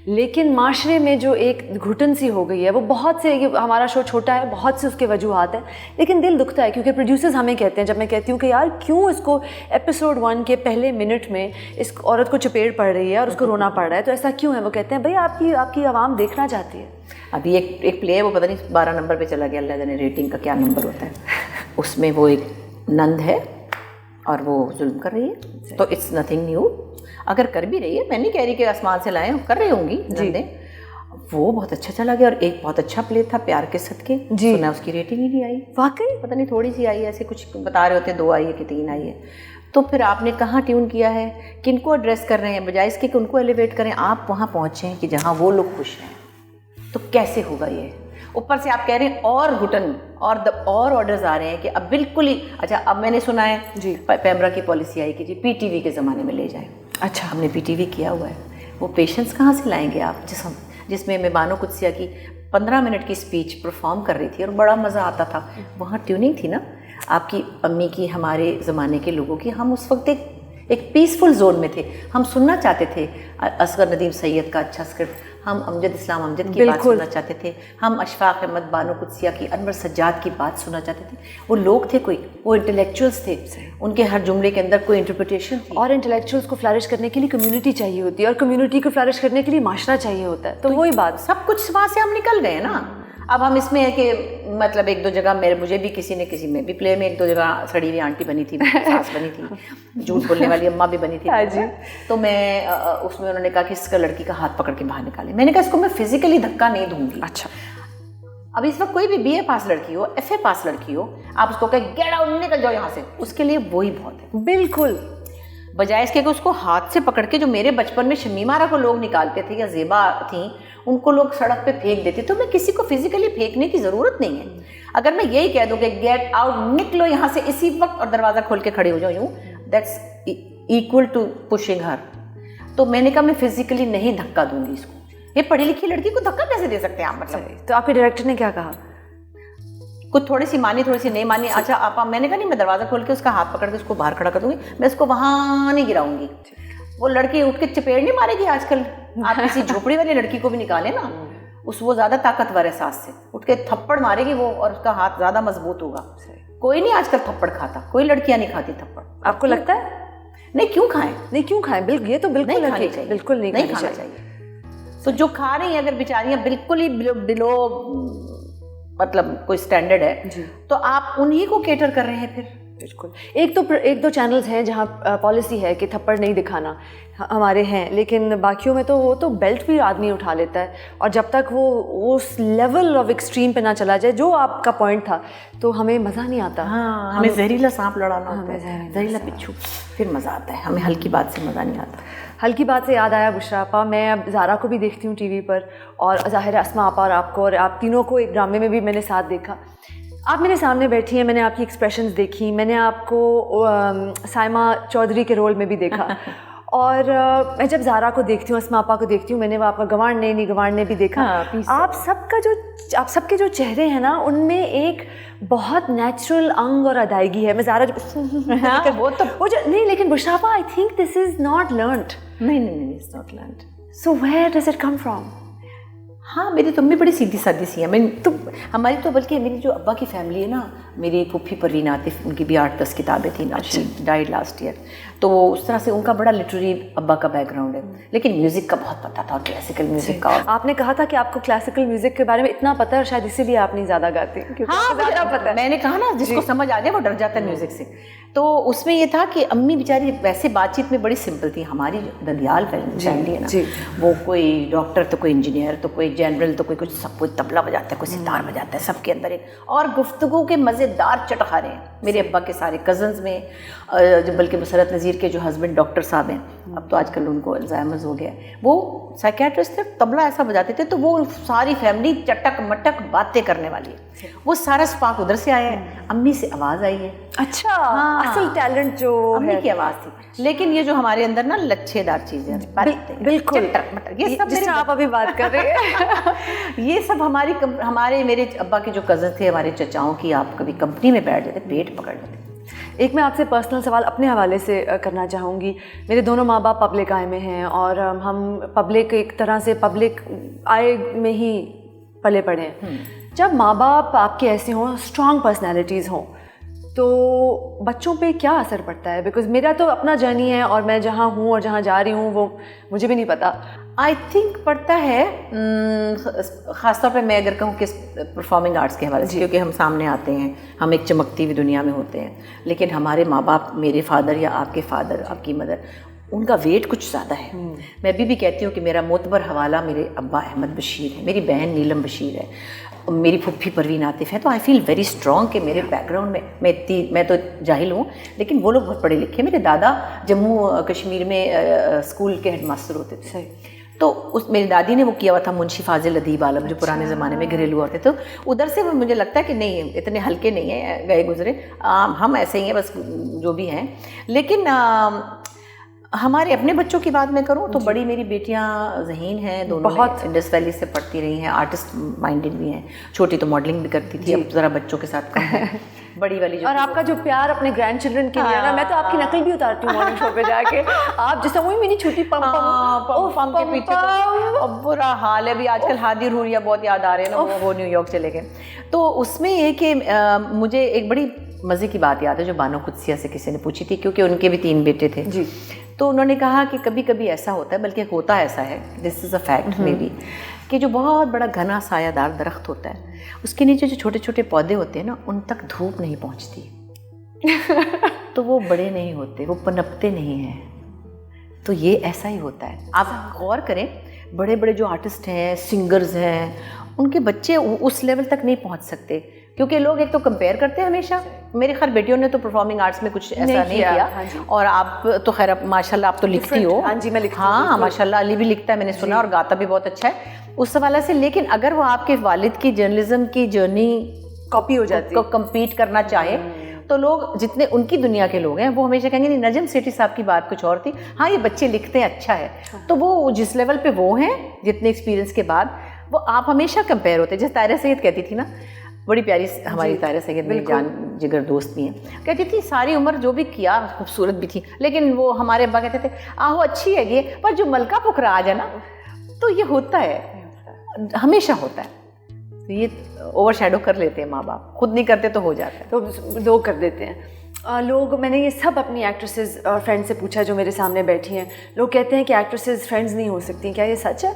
लेकिन माशरे में जो एक घुटन सी हो गई है, वो बहुत से, हमारा शो छोटा है, बहुत से उसके वजूहात हैं, लेकिन दिल दुखता है क्योंकि प्रोड्यूसर्स हमें कहते हैं, जब मैं कहती हूँ कि यार क्यों इसको एपिसोड 1 के पहले मिनट में इस औरत को चपेट पड़ रही है और उसको रोना पड़ रहा है, तो ऐसा क्यों है? वो कहते हैं भाई आपकी आवाम देखना चाहती है। अभी एक प्ले है, वो पता नहीं 12 नंबर पे चला गया, अल्लाह जाने रेटिंग का क्या नंबर होता है। उसमें वो एक नंद है और वो जुल्म कर रही है, तो इट्स नथिंग न्यू। अगर कर भी रही है, मैं नहीं कह रही कि आसमान से लाए, कर रही होंगी नंदें। वो बहुत अच्छा चला गया और एक बहुत अच्छा प्ले था प्यार के सदके, सुना उसकी रेटिंग ही नहीं आई। वाकई पता नहीं थोड़ी सी आई है, ऐसे कुछ बता रहे होते 2 आई है कि 3 आई है। तो फिर आपने कहाँ ट्यून किया है, किनको एड्रेस कर रहे हैं, बजाय इसके कि उनको एलिवेट करें, आप वहाँ पहुँचें कि जहाँ वो लोग खुश हैं। तो कैसे होगा ये? ऊपर से आप कह रहे हैं और घुटन और ऑर्डर्स आ रहे हैं कि अब बिल्कुल ही अच्छा। अब मैंने सुना है जी पैमरा की पॉलिसी आई कि जी पीटीवी के ज़माने में ले जाएं। अच्छा, हमने पीटीवी किया हुआ है, वो पेशेंस कहाँ से लाएंगे आप? जिसमें मैं बानो कुदसिया की 15 मिनट की स्पीच परफॉर्म कर रही थी और बड़ा मज़ा आता था। वहाँ ट्यूनिंग थी ना आपकी अम्मी की, हमारे ज़माने के लोगों की। हम उस वक्त एक पीसफुल जोन में थे, हम सुनना चाहते थे असगर नदीम सैयद का अच्छा स्क्रिप्ट, हम अमजद इस्लाम अमजद की बात सुनना चाहते थे, हम अशफाक अहमद बानो कुदसिया की, अनवर सज्जाद की बात सुनना चाहते थे। वो लोग थे, वो इंटेलेक्चुअल्स थे, उनके हर जुमले के अंदर कोई इंटरप्रिटेशन थी। और इंटेलेक्चुअल्स को फ्लरिश करने के लिए कम्युनिटी चाहिए होती है और कम्युनिटी को फ्लरिश करने के लिए माशरा चाहिए होता है। तो वही बात, सब कुछ वहाँ से हम निकल गए ना। अब हम इसमें है कि मतलब 1-2 जगह मुझे भी किसी ने किसी में भी प्ले में 1-2 जगह सड़ी हुई आंटी बनी थी, सास बनी थी, झूठ बोलने वाली अम्मा भी बनी थी। हाँ जी। तो मैं उसमें उन्होंने कहा कि इसका लड़की का हाथ पकड़ के बाहर निकाले। मैंने कहा इसको मैं फिजिकली धक्का नहीं दूंगी। अच्छा, अब इस वक्त कोई भी BA पास लड़की हो, FA पास लड़की हो, आप उसको कहें गेट आउट, निकल जाओ यहाँ से, उसके लिए वही बहुत है। बिल्कुल, बजाय इसके कि उसको हाथ से पकड़ के, जो मेरे बचपन में शमीमारा को लोग निकालते थे या ज़ेबा थी, उनको लोग सड़क पे फेंक देते। तो मैं किसी को फिजिकली फेंकने की ज़रूरत नहीं है। अगर मैं यही कह दूँ कि गेट आउट, निकलो यहाँ से इसी वक्त, और दरवाज़ा खोल के खड़े हो जाओ यूँ, दैट्स इक्वल टू पुशिंग हर। तो मैंने कहा मैं फिजिकली नहीं धक्का दूंगी इसको। ये पढ़ी लिखी लड़की को धक्का कैसे दे सकते हैं आप? मतलब तो आपके डायरेक्टर ने क्या कहा? कुछ थोड़ी सी मानी, थोड़ी सी नहीं मानी। अच्छा आप, मैंने कहा नहीं, मैं दरवाज़ा खोल के उसका हाथ पकड़ के उसको बाहर खड़ा कर दूंगी, मैं उसको वहाँ नहीं गिराऊंगी। वो लड़की उठ के चपेट नहीं मारेगी। आजकल आप किसी झोपड़ी वाली लड़की को भी निकाले ना, वो ज़्यादा ताकतवर है सास से, उठ के थप्पड़ मारेगी वो, और उसका हाथ ज़्यादा मजबूत होगा। कोई नहीं आजकल थप्पड़ खाता, कोई लड़कियाँ नहीं खाती थप्पड़। आपको लगता है? नहीं, क्यों खाएं? नहीं क्यों खाएं? बिल्कुल, ये तो बिल्कुल नहीं खानी चाहिए, बिल्कुल नहीं खाना चाहिए। तो जो खा रही हैं अगर बेचारियाँ बिल्कुल ही बिलो मतलब कोई स्टैंडर्ड है, तो आप उन्हीं को केटर कर रहे हैं फिर। बिल्कुल। एक दो चैनल्स हैं जहाँ पॉलिसी है कि थप्पड़ नहीं दिखाना, हमारे हैं, लेकिन बाकियों में तो वो तो बेल्ट भी आदमी उठा लेता है, और जब तक वो उस लेवल ऑफ एक्सट्रीम पे ना चला जाए जो आपका पॉइंट था, तो हमें मज़ा नहीं आता। हाँ, हमें जहरीला सांप लड़ाना होता है, जहरीला पिच्छू, फिर मज़ा आता है। हमें हल्की बात से मज़ा नहीं आता। हल्की बात से याद आया बुशरा आपा, मैं अब ज़ारा को भी देखती हूँ टीवी पर, और ज़ाहिर अस्मा आपा और आपको, और आप तीनों को एक ड्रामे में भी मैंने साथ देखा। आप मेरे सामने बैठी हैं, मैंने आपकी एक्सप्रेशन्स देखी, मैंने आपको साइमा चौधरी के रोल में भी देखा और मैं जब ज़ारा को देखती हूँ, अस्मा आपा को देखती हूँ, मैंने वो आपका गवांड ने भी देखा। आप सबके जो चेहरे हैं ना, उनमें एक बहुत नेचुरल अंग और अदायगी है। मैं ज़ारा नहीं, लेकिन बुशरा आपा, I think this is not learned. नहीं, it's not learned. So where does it come from? हाँ, मेरी तो भी बड़ी सीधी सादी सी है। मैं तो हमारी तो, बल्कि मेरी जो अब्बा की फैमिली है ना, मेरी फूफी परवीन आतिफ, उनकी भी 8-10 किताबें थी ना, शी डाइड लास्ट ईयर। तो उस तरह से उनका बड़ा लिटरेरी अब्बा का बैकग्राउंड है, लेकिन म्यूज़िक का बहुत पता था, और क्लासिकल म्यूज़िक का। आपने कहा था कि आपको क्लासिकल म्यूज़िक के बारे में इतना पता है, और शायद इसीलिए आप नहीं ज़्यादा गाती। हाँ, ज़्यादा पता है। मैंने कहा ना, जिसको समझ आ जाए वो डर जाता है म्यूज़िक से। तो उसमें ये था कि अम्मी बेचारी वैसे बातचीत में बड़ी सिंपल थी। हमारी ददियाल फैमिली है ना, वो कोई डॉक्टर तो कोई इंजीनियर तो कोई जनरल तो कोई कुछ, सब कोई तबला बजाता है, कोई सितार बजाता है, सबके अंदर एक और गुफ्तगू के मज़ेदार चटखारे हैं। मेरे अब्बा के सारे कज़न्स में, जो बल्कि मसरत नज़ीर के जो हस्बैंड डॉक्टर साहब हैं, अब तो आजकल उनको अल्जाइमर्स हो गया है, वो साइकियाट्रिस्ट थे, तबला ऐसा बजाते थे, तो वो सारी फैमिली चटक मटक बातें करने वाली है। वो सारा स्पार्क उधर से आया है, अम्मी से आवाज़ आई है। अच्छा, हाँ, असल टैलेंट जो अम्मी की आवाज़ थी। लेकिन ये जो हमारे अंदर ना लच्छेदार चीज़ें, बिल्कुल, ये सब जिससे आप अभी बात कर रहे हैं ये सब हमारे मेरे अब्बा के जो कज़न थे, हमारे चचाओं की, आप कभी कंपनी में बैठ जाते, पेट पकड़ लेते। एक मैं आपसे पर्सनल सवाल अपने हवाले से करना चाहूँगी। मेरे दोनों माँ बाप पब्लिक आय में हैं, और हम पब्लिक, एक तरह से पब्लिक आय में ही पले पड़े हैं। जब माँ बाप आपके ऐसे हों, स्ट्रॉन्ग पर्सनैलिटीज़ हों, तो बच्चों पे क्या असर पड़ता है? बिकॉज़ मेरा तो अपना जर्नी है, और मैं जहाँ हूँ और जहाँ जा रही हूँ वो मुझे भी नहीं पता। आई थिंक पड़ता है, ख़ासतौर पे मैं अगर कहूँ कि परफॉर्मिंग आर्ट्स के हवाले से, क्योंकि हम सामने आते हैं, हम एक चमकती हुई दुनिया में होते हैं, लेकिन हमारे माँ बाप, मेरे फादर या आपके फादर, आपकी मदर, उनका वेट कुछ ज़्यादा है। मैं अभी भी कहती हूँ कि मेरा मोतबर हवाला मेरे अब्बा अहमद बशीर है, मेरी बहन नीलम बशीर है, मेरी फुफ्फी परवीन आतिफ है। तो आई फील वेरी स्ट्रॉन्ग कि मेरे बैकग्राउंड में मैं तो जाहिल हूँ, लेकिन वो लोग बहुत पढ़े लिखे। मेरे दादा जम्मू कश्मीर में स्कूल के हेडमास्टर होते थे, तो मेरी दादी ने वो किया हुआ था, मुंशी फाजिल अदीब आलम, जो पुराने ज़माने में घरेलू होते। तो उधर से मुझे लगता है कि नहीं, इतने हल्के नहीं हैं, गए गुजरे, हम ऐसे ही हैं बस, जो भी हैं। लेकिन हमारे अपने बच्चों की बात मैं करूं तो बड़ी मेरी बेटियां ज़हीन हैं, दोनों बहुत इंडस वैली से पढ़ती रही हैं, आर्टिस्ट माइंडेड भी हैं। छोटी तो मॉडलिंग भी करती थी, अब ज़रा बच्चों के साथ कम है। बड़ी वाली जो, और आपका जो प्यार अपने ग्रैंड चिल्ड्रन के लिए ना, मैं तो आपकी नकल भी उतारती हूँ मॉर्निंग शो पे जाके। आप जैसा वही मेरी छोटी पम के पीछे तो बुरा हाल है। अभी आजकल हादी रूरिया बहुत याद आ रहे हैं ना, वो न्यूयॉर्क चले गए। तो उसमें ये कि मुझे एक बड़ी मज़े की बात याद है, जो बानो कुदसिया से किसी ने पूछी थी, क्योंकि उनके भी 3 बेटे थे जी। तो उन्होंने कहा कि कभी कभी ऐसा होता है, बल्कि होता ऐसा है, this is a fact may be, कि जो बहुत बड़ा घना सायादार दरख्त होता है, उसके नीचे जो छोटे छोटे पौधे होते हैं ना, उन तक धूप नहीं पहुंचती तो वो बड़े नहीं होते, वो पनपते नहीं हैं। तो ये ऐसा ही होता है। आप गौर करें, बड़े बड़े जो आर्टिस्ट हैं, सिंगर्स हैं, उनके बच्चे उस लेवल तक नहीं पहुंच सकते, क्योंकि लोग एक तो कंपेयर करते हैं हमेशा। मेरे खैर बेटियों ने तो परफॉर्मिंग आर्ट्स में कुछ ऐसा नहीं किया। हाँ, और आप तो खैर माशाल्लाह आप तो लिखती हो। हाँ जी, मैं लिखती हूँ। हाँ माशाल्लाह, अली भी लिखता है, मैंने सुना, और गाता भी बहुत अच्छा है उस हवाले से। लेकिन अगर वो आपके वालिद की जर्नलिज्म की जर्नी कॉपी हो जाती है, कम्पीट करना चाहे, तो लोग जितने उनकी दुनिया के लोग हैं, वो हमेशा कहेंगे नहीं, नजम सेठी साहब की बात कुछ और थी, हाँ ये बच्चे लिखते हैं, अच्छा है। तो वो जिस लेवल पे वो हैं, जितने एक्सपीरियंस के बाद, वो आप हमेशा कंपेयर होते हैं। जैसे तायरा सैयद कहती थी ना, बड़ी प्यारी हमारी तायरा सैयद, मेरी जान जिगर दोस्त भी हैं, कहती थी सारी उम्र जो भी किया खूबसूरत भी थी, लेकिन वो हमारे अब्बा कहते थे आहो अच्छी है ये, पर जो मलका फुकरा आ जाए ना, तो ये होता है, हमेशा होता है। तो ये ओवर शैडो कर लेते हैं माँ बाप, खुद नहीं करते तो हो जाता है, तो लोग कर देते हैं। लोग, मैंने ये सब अपनी एक्ट्रेसेस और फ्रेंड्स से पूछा जो मेरे सामने बैठी हैं, लोग कहते हैं कि एक्ट्रेसेस फ्रेंड्स नहीं हो सकती। क्या ये सच है?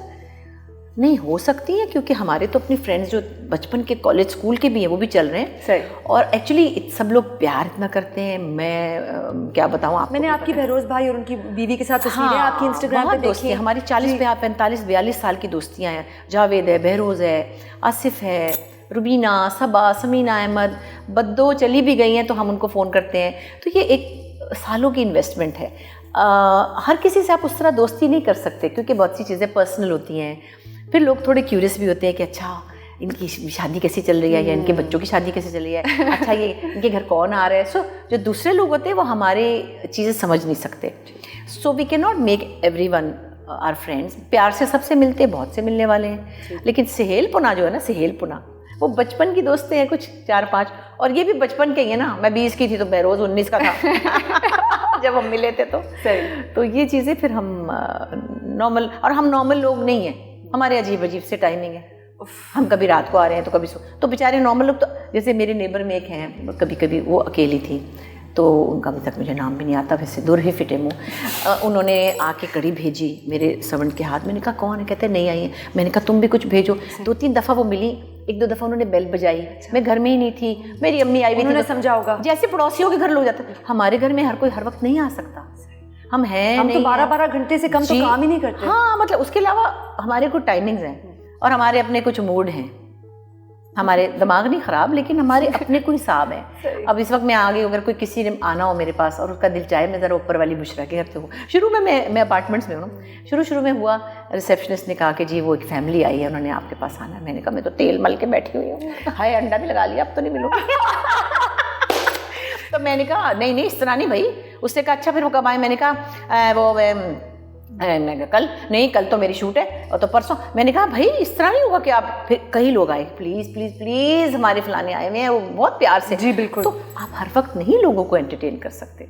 नहीं हो सकती है, क्योंकि हमारे तो अपनी फ्रेंड्स जो बचपन के कॉलेज स्कूल के भी हैं वो भी चल रहे हैं। सही। और एक्चुअली सब लोग प्यार इतना करते हैं, मैं क्या बताऊँ आपको। मैंने आपकी बहरोज भाई और उनकी बीवी के साथ तस्वीरें आपकी इंस्टाग्राम पे देखी। हमारी 40-45-42 साल की दोस्तियाँ हैं। जावेद है, बहरोज है, आसिफ है, रुबीना, सबा, समीना अहमद, बद्दो चली भी गई हैं तो हम उनको फ़ोन करते हैं। तो ये एक सालों की इन्वेस्टमेंट है। हर किसी से आप उस तरह दोस्ती नहीं कर सकते, क्योंकि बहुत सी चीज़ें पर्सनल होती हैं। फिर लोग थोड़े क्यूरियस भी होते हैं कि अच्छा इनकी शादी कैसी चल रही है, या इनके बच्चों की शादी कैसे चल रही है, अच्छा ये इनके घर कौन आ रहा है। सो जो दूसरे लोग होते हैं वो हमारे चीज़ें समझ नहीं सकते। So we can not make everyone our friends. प्यार से सबसे मिलते हैं, बहुत से मिलने वाले हैं, लेकिन सहेलपुना जो है ना, सहेलपुना वो बचपन की दोस्तें हैं कुछ 4-5, और ये भी बचपन के ही है ना। मैं 20 की थी तो बहरोज 19 का था जब हम मिले थे। तो सही। तो ये चीज़ें फिर हम नॉर्मल, और हम नॉर्मल लोग नहीं हैं, हमारे अजीब अजीब से टाइमिंग है। हम कभी रात को आ रहे हैं तो कभी तो बेचारे नॉर्मल लोग। तो जैसे मेरे नेबर में एक हैं, कभी कभी वो अकेली थी, तो उनका अभी तक मुझे नाम भी नहीं आता, वैसे दूर ही फिटे मुँह। उन्होंने आके कड़ी भेजी मेरे सर्वेंट के हाथ। मैंने कहा कौन है? कहते नहीं आई है। मैंने कहा तुम भी कुछ भेजो। 2-3 दफ़ा वो मिली, 1-2 दफ़ा उन्होंने बेल बजाई। मैं घर में ही नहीं थी, मेरी अम्मी आई हुई थी। उन्होंने समझा होगा, जैसे पड़ोसियों के घर लोग जाते। हमारे घर में हर कोई हर वक्त नहीं आ सकता। हम हैं, हम तो 12-12 घंटे से कम तो काम ही नहीं करते। हाँ, मतलब उसके अलावा हमारे कुछ टाइमिंग्स हैं और हमारे अपने कुछ मूड हैं। हमारे दिमाग नहीं ख़राब, लेकिन हमारे अपने कोई हिसाब है। अब इस वक्त मैं आ गई, अगर कोई किसी ने आना हो मेरे पास और उसका दिल चाहे मैं ज़रा ऊपर वाली बुशरा के घर पे हूँ। शुरू में मैं अपार्टमेंट्स में हूँ ना, शुरू में हुआ, रिसेप्शनिस्ट ने कहा कि जी वो एक फैमिली आई है, उन्होंने आपके पास आना है। मैंने कहा मैं तो तेल मल के बैठी हुई हूँ, हाय अंडा भी लगा लिया, अब तो नहीं मिलूँगी। तो मैंने कहा नहीं इस तरह नहीं भाई। उसने कहा अच्छा फिर वो कब आए? मैंने कहा कल नहीं, कल तो मेरी शूट है, और तो परसों। मैंने कहा भाई इस तरह नहीं होगा कि आप। फिर कई लोग आए, प्लीज़ प्लीज़ प्लीज़ हमारे फलाने आए हुए हैं, वो बहुत प्यार से। जी बिल्कुल। तो आप हर वक्त नहीं लोगों को एंटरटेन कर सकते,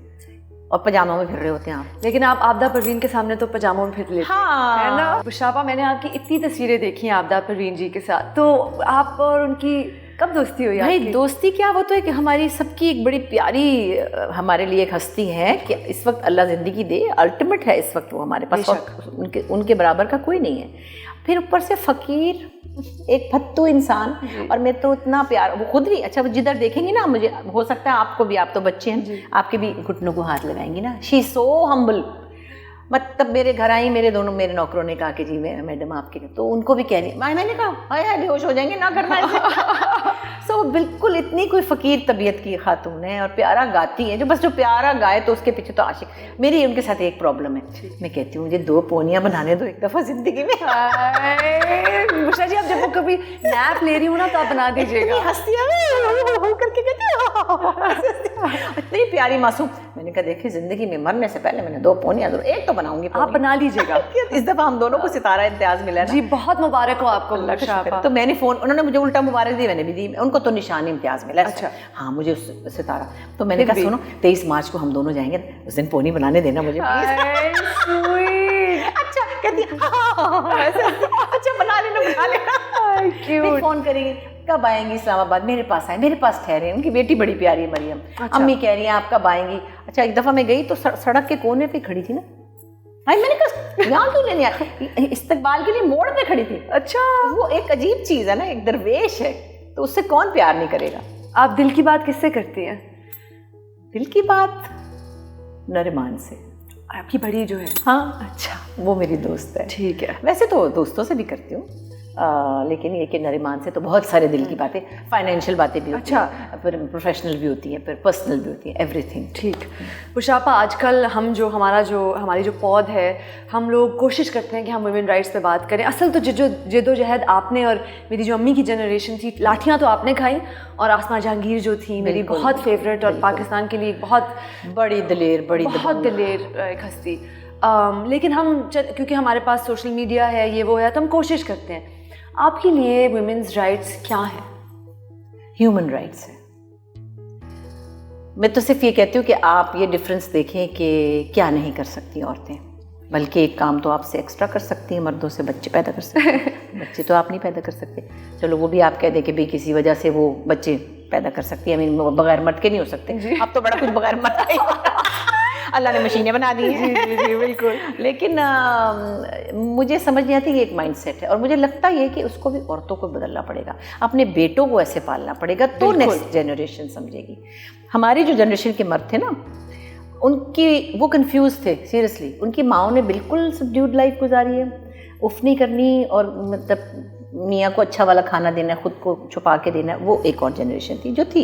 और पजामा में फिर रहे होते हैं आप। लेकिन आप आपदा परवीन के सामने तो पजामों में फिर लेते हाँ। है ना। बुशापा, मैंने आपकी इतनी तस्वीरें देखी हैं आपदा परवीन जी के साथ, तो आप और उनकी कब दोस्ती हुई? भाई दोस्ती क्या, वो तो है कि हमारी सबकी एक बड़ी प्यारी हमारे लिए एक हस्ती है कि इस वक्त अल्लाह ज़िंदगी दे, अल्टीमेट है इस वक्त वो हमारे पास, उनके बराबर का कोई नहीं है। फिर ऊपर से फ़कीर, एक फत्तू इंसान, और मैं तो इतना प्यार, वो खुद भी अच्छा, वो जिधर देखेंगी ना, मुझे हो सकता है आपको भी, आप तो बच्चे हैं, आपके भी घुटनों को हाथ लगाएंगी ना। She so humble. मतलब मेरे घर आई, मेरे नौकरों ने कहा कि जी मैडम आपके, तो उनको भी कह रही, मैंने कहा हाय बेहोश हो जाएंगे, ना करना ऐसे। सो बिल्कुल इतनी कोई फ़कीर तबीयत की खातून है, और प्यारा गाती है, जो प्यारा गाए तो उसके पीछे तो आशिक। मेरी उनके साथ एक प्रॉब्लम है, मैं कहती हूँ मुझे 2 पोनियाँ बनाने दो एक दफ़ा ज़िंदगी में। बुशरा जी, आप जब वो कभी नैप ले रही हूँ ना तो आप बना दीजिएगा। हंसती है करके कहती इतनी प्यारी मासूम। मैंने कहा देखिए ज़िंदगी में मरने से पहले मैंने 2 पोनियाँ जरूर, एक तो बनाऊंगी। आप बना लीजिएगा। इस दफ़ा हम दोनों को सितारा इम्तियाज़ मिला है। जी बहुत मुबारक हो आपको। तो मैंने फ़ोन, उन्होंने मुझे उल्टा मुबारक दी, मैंने भी दी, उनको तो निशान इम्तियाज़ मिला। अच्छा हाँ, मुझे सितारा। तो मैंने कहा सुनो 23 मार्च को हम दोनों जाएंगे, उस दिन पोनी बनाने देना मुझे प्लीज़। अच्छा कहती अच्छा बना लेना। फ़ोन करेंगे कब आएंगी इस्लामाबाद, मेरे पास आए, मेरे पास ठहरे। उनकी बेटी बड़ी प्यारी है मरियम। अम्मी कह रही हैं आप कब आएंगी? अच्छा एक दफ़ा मैं गई तो सड़क के कोने पे खड़ी थी ना, भाई मैंने कहा यहाँ क्यों लेने आया, इस्तकबाल के लिए मोड़ पे खड़ी थी। अच्छा, वो एक अजीब चीज़ है ना, एक दरवेश है, तो उससे कौन प्यार नहीं करेगा। आप दिल की बात किससे करती हैं? दिल की बात नरिमान से, आपकी बड़ी जो है। हाँ अच्छा, वो मेरी दोस्त है। ठीक है। वैसे तो दोस्तों से भी करती हूँ, लेकिन ये कि नरिमान से तो बहुत सारे दिल की बातें, फाइनेंशियल बातें भी होती हैं, फिर प्रोफेशनल भी होती हैं, फिर पर्सनल भी होती हैं, एवरीथिंग। ठीक। बुशापा, आजकल हमारी जो पौध है, हम लोग कोशिश करते हैं कि हम वुमेन राइट्स पे बात करें। असल तो जद्दोजहद आपने और मेरी जो अम्मी की जनरेशन थी, लाठियाँ तो आपने खाई, और आसमा जहांगीर जो थी मेरी बहुत फेवरेट, और पाकिस्तान के लिए बहुत बड़ी दिलेर एक हस्ती। लेकिन हम क्योंकि हमारे पास सोशल मीडिया है, ये वो है, तो हम कोशिश करते हैं। आपके लिए वुमेन्स राइट्स क्या है? ह्यूमन राइट्स है। मैं तो सिर्फ ये कहती हूँ कि आप ये डिफरेंस देखें कि क्या नहीं कर सकती औरतें, बल्कि एक काम तो आपसे एक्स्ट्रा कर सकती हैं, मर्दों से बच्चे पैदा कर सकते हैं। बच्चे तो आप नहीं पैदा कर सकते, चलो वो भी आप कह दें कि भाई किसी वजह से वो बच्चे पैदा कर सकती है, बगैर मर्द के नहीं हो सकते। आप तो बड़ा कुछ बगैर मर्द के अल्लाह ने मशीनें बना दी हैं। जी बिल्कुल। लेकिन मुझे समझ नहीं आती, ये एक माइंडसेट है और मुझे लगता है कि उसको भी औरतों को बदलना पड़ेगा, अपने बेटों को ऐसे पालना पड़ेगा तो नेक्स्ट जनरेशन समझेगी। हमारी जो जनरेशन के मर्द थे ना, उनकी वो कंफ्यूज थे सीरियसली। उनकी माओ ने बिल्कुल सबड्यूड लाइफ गुजारी है, उफ नहीं करनी और मतलब मियाँ को अच्छा वाला खाना देना, खुद को छुपा के देना। वो एक और जनरेशन थी जो थी।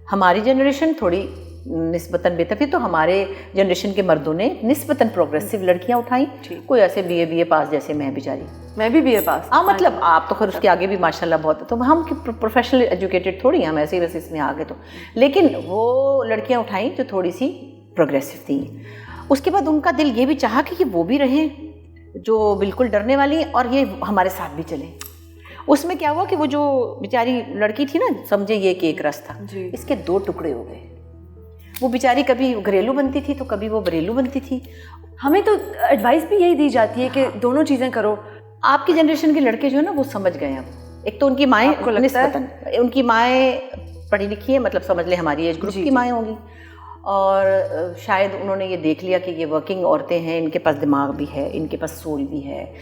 हमारी जनरेशन थोड़ी निस्बतन बेहतर थी, तो हमारे जनरेशन के मर्दों ने निस्बतन प्रोग्रेसिव लड़कियां उठाई। कोई ऐसे बीए पास जैसे मैं बेचारी, मैं भी बीए पास। हाँ मतलब आप तो खैर उसके आगे भी माशाल्लाह बहुत है, तो हम प्रोफेशनल एजुकेटेड थोड़ी, हम ऐसे ही बस इसमें आ गए। तो लेकिन वो लड़कियां उठाई जो थोड़ी सी प्रोग्रेसिव थी। उसके बाद उनका दिल ये भी चाहा कि वो भी रहें जो बिल्कुल डरने वाली और ये हमारे साथ भी चले। उसमें क्या हुआ कि वो जो बेचारी लड़की थी ना, समझे ये कि एक रस था, इसके दो टुकड़े हो गए। वो बेचारी कभी घरेलू बनती थी तो कभी वो बरेलू बनती थी। हमें तो एडवाइस भी यही दी जाती है कि दोनों चीज़ें करो। आपकी जनरेशन के लड़के जो है ना वो समझ गए अब। एक तो उनकी माएँ निस्बतन, उनकी माएँ पढ़ी लिखी है, मतलब समझ ले हमारी एज ग्रुप की माएँ होंगी, और शायद उन्होंने ये देख लिया कि ये वर्किंग औरतें हैं, इनके पास दिमाग भी है, इनके पास सोल भी है।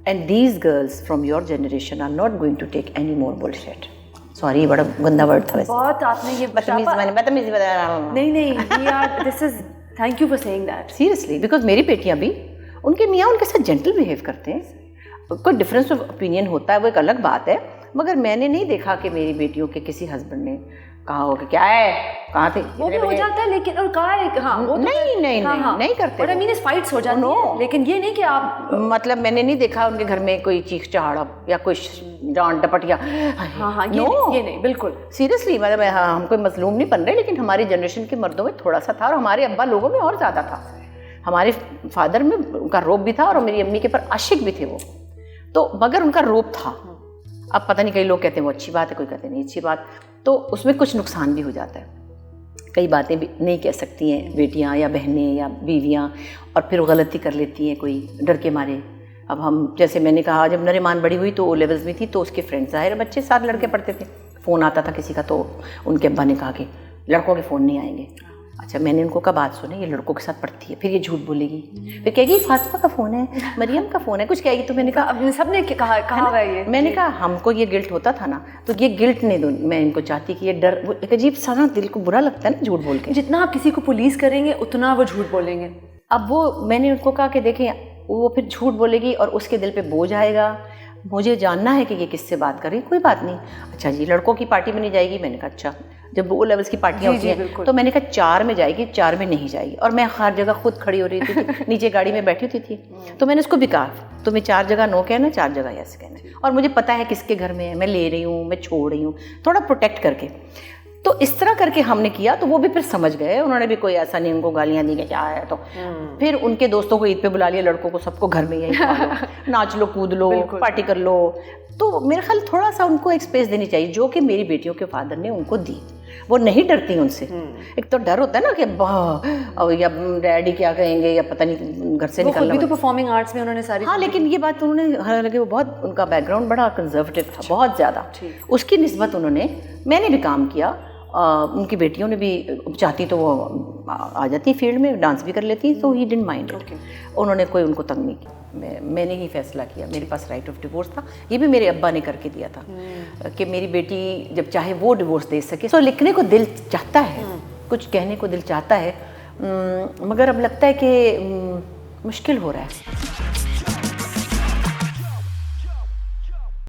And these girls from your generation are not going to take any more bullshit. Sorry, बड़ा गंदा वर्ड था वैसे। बहुत आपने ये बदतमीजी बता रहा हूँ। नहीं, this is, thank you for saying that. Seriously, because मेरी बेटियाँ भी, उनके मियाँ उनके साथ जेंटल बिहेव करते हैं। कोई डिफरेंस ऑफ ओपिनियन होता है, वो एक अलग बात है, मगर मैंने नहीं देखा कि मेरी बेटियों के किसी हस्बैंड ने कहा हो कि क्या है, कहाँ थे। वो भी हो जाता है, लेकिन और कहा है, हाँ वो तो नहीं करते। और आई मीन फाइट्स हो जाती है, लेकिन ये नहीं कि आप, मतलब मैंने नहीं देखा उनके घर में कोई चीख चहाड़ा या कोई डांट डपट या ये नहीं बिल्कुल। सीरियसली, मतलब हम कोई मजलूम नहीं बन रहे, लेकिन हमारी जनरेशन के मर्दों में थोड़ा सा था और हमारे अब्बा लोगों में और ज़्यादा था। हमारे फादर में उनका रोब भी था और मेरी अम्मी के पर आशिक भी थे वो, तो मगर उनका रोब था। अब पता नहीं, कई लोग कहते हैं वो अच्छी बात है, कोई कहते हैं नहीं अच्छी बात, तो उसमें कुछ नुकसान भी हो जाता है। कई बातें भी नहीं कह सकती हैं बेटियां या बहनें या बीवियां, और फिर गलती कर लेती हैं कोई डर के मारे। अब हम, जैसे मैंने कहा, जब नरीमान बड़ी हुई तो ओ लेवल्स में थी, तो उसके फ्रेंड, ज़ाहिर बच्चे 7 लड़के पढ़ते थे, फ़ोन आता था किसी का, तो उनके अब्बा ने कहा कि लड़कों के फ़ोन नहीं आएंगे। अच्छा, मैंने उनको कहा बात सुने, ये लड़कों के साथ पढ़ती है, फिर ये झूठ बोलेगी, फिर कहेगी फातिमा का फ़ोन है, मरियम का फ़ोन है, कुछ कहेगी। तो मैंने कहा, अब सबने कहा है ये, मैंने कहा हमको ये गिल्ट होता था ना, तो ये गिल्ट नहीं दो, मैं इनको चाहती कि ये डर, वो एक अजीब सा ना, दिल को बुरा लगता है ना झूठ बोल के। जितना आप किसी को पुलिस करेंगे उतना वो झूठ बोलेंगे। अब वो मैंने उनको कहा कि देखें, वो फिर झूठ बोलेगी और उसके दिल पे बोझ आएगा। मुझे जानना है कि ये किससे बात कर रही है। कोई बात नहीं, अच्छा जी लड़कों की पार्टी में नहीं जाएगी। मैंने कहा अच्छा, जब वो लेवल्स की पार्टियाँ होती हैं, तो मैंने कहा 4 में जाएगी, 4 में नहीं जाएगी। और मैं हर जगह खुद खड़ी हो रही थी, नीचे गाड़ी में बैठी हुई थी, तो मैंने उसको भी कहा तुम्हें 4 जगह नो कहना, 4 जगह यस कहना, और मुझे पता है किसके घर में है, मैं ले रही हूँ, मैं छोड़ रही हूँ, थोड़ा प्रोटेक्ट करके। तो इस तरह करके हमने किया, तो वो भी फिर समझ गए। उन्होंने भी कोई ऐसा नहीं उनको गालियाँ दी कि क्या है, तो फिर उनके दोस्तों को ईद पे बुला लिया, लड़कों को सबको घर में यही नाच लो, कूद लो, पार्टी कर लो। तो मेरे ख्याल थोड़ा सा उनको एक स्पेस देनी चाहिए, जो कि मेरी बेटियों के फादर ने उनको दी। वो नहीं डरती उनसे। एक तो डर होता है ना कि या डैडी क्या कहेंगे, या पता नहीं घर से निकलना। भी तो परफॉर्मिंग आर्ट्स में उन्होंने सारी, हाँ, लेकिन ये बात उन्होंने, हालांकि वो बहुत, उनका बैकग्राउंड बड़ा कंजर्वेटिव था, बहुत ज़्यादा। उसकी निस्बत उन्होंने, मैंने भी काम किया, उनकी बेटियों ने भी चाहती तो वो आ जाती फील्ड में, डांस भी कर लेती, तो ही डिडंट माइंड। उन्होंने कोई उनको तंग नहीं किया। मैंने ही फैसला किया, मेरे पास राइट ऑफ डिवोर्स था, ये भी मेरे अब्बा ने करके दिया था कि मेरी बेटी जब चाहे वो डिवोर्स दे सके। तो लिखने को दिल चाहता है, कुछ कहने को दिल चाहता है, मगर अब लगता है कि मुश्किल हो रहा है।